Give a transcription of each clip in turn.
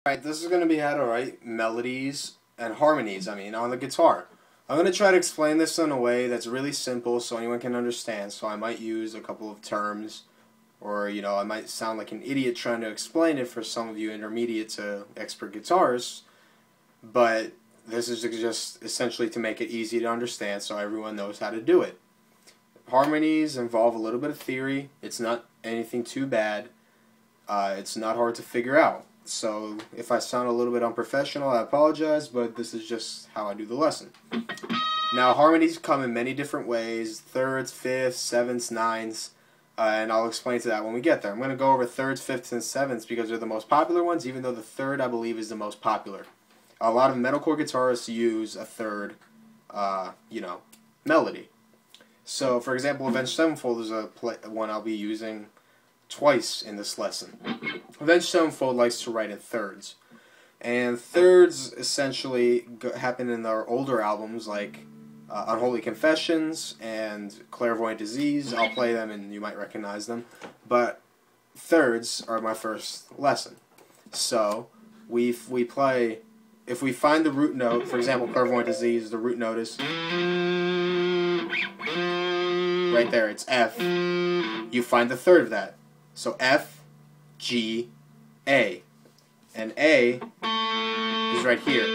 Alright, this is going to be how to write melodies and harmonies, on the guitar. I'm going to try to explain this in a way that's really simple so anyone can understand, so I might use a couple of terms, or, I might sound like an idiot trying to explain it for some of you intermediate to expert guitarists, but this is just essentially to make it easy to understand so everyone knows how to do it. Harmonies involve a little bit of theory. It's not anything too bad. It's not hard to figure out. So if I sound a little bit unprofessional, I apologize, but this is just how I do the lesson. Now, harmonies come in many different ways: thirds, fifths, sevenths, nines, and I'll explain to that when we get there. I'm going to go over thirds, fifths, and sevenths because they're the most popular ones, even though the third, I believe, is the most popular. A lot of metalcore guitarists use a third, melody. So, for example, Avenged Sevenfold is one I'll be using twice in this lesson. Avenged Sevenfold likes to write in thirds, and thirds essentially happen in their older albums like Unholy Confessions and Clairvoyant Disease. I'll play them and you might recognize them, but thirds are my first lesson. So if we find the root note, for example, Clairvoyant Disease, the root note is right there, it's F. You find the third of that. So F, G, A. And A is right here.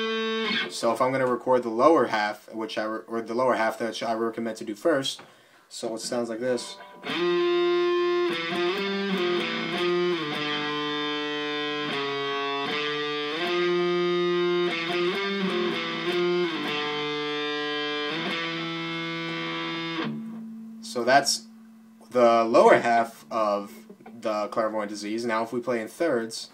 So if I'm going to record the lower half, or the lower half that I recommend to do first, so it sounds like this. So that's the lower half of the Clairvoyant Disease. Now if we play in thirds,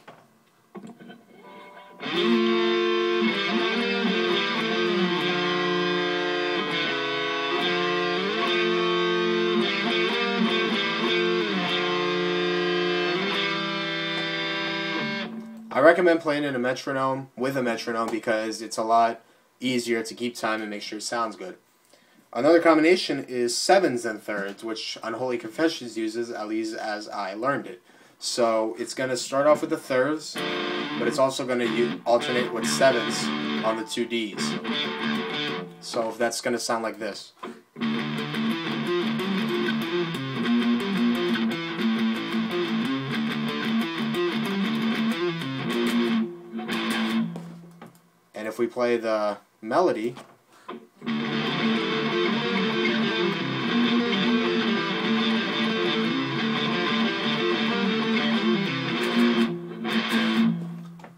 I recommend playing in a metronome with a metronome because it's a lot easier to keep time and make sure it sounds good. Another combination is sevens and thirds, which Unholy Confessions uses, at least as I learned it. So it's going to start off with the thirds, but it's also going to alternate with sevens on the two Ds. So that's going to sound like this. And if we play the melody,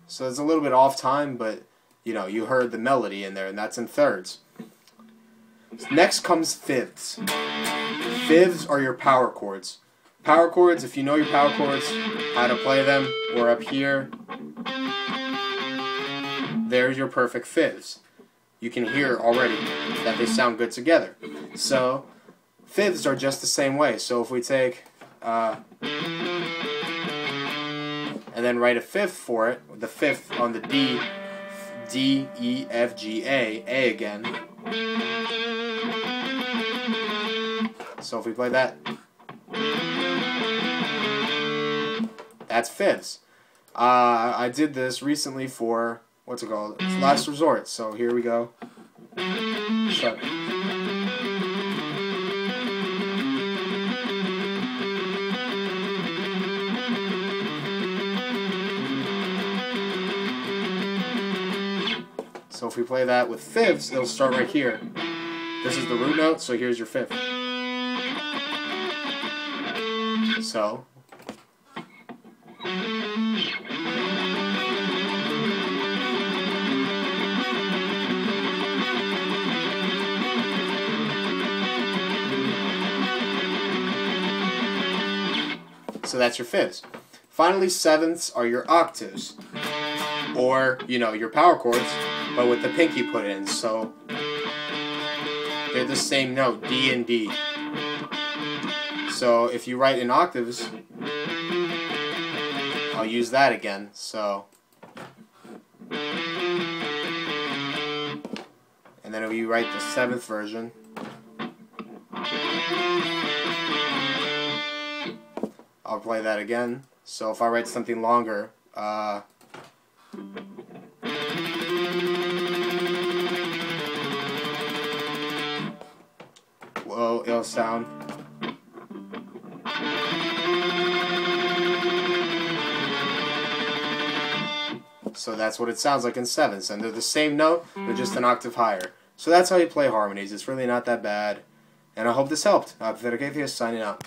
so it's a little bit off time, but you heard the melody in there, and that's in thirds. Next comes fifths. Fifths are your power chords. Power chords, if you know your power chords, how to play them, or up here, there's your perfect fifths. You can hear already that they sound good together. So fifths are just the same way. So if we take and then write a fifth for it, the fifth on the D, D, E, F, G, A again. So if we play that, that's fifths. I did this recently for, what's it called? It's Last Resort. So here we go. Shut. So if we play that with fifths, it'll start right here. This is the root note, so here's your fifth. So that's your fifths. Finally, sevenths are your octaves, or your power chords, but with the pinky put in. So they're the same note, D and D. So if you write in octaves, I'll use that again. So, and then if you write the seventh version, I'll play that again. So if I write something longer, ill sound. So that's what it sounds like in sevenths, and they're the same note, they're just an octave higher. So that's how you play harmonies. It's really not that bad, and I hope this helped. Federico signing out.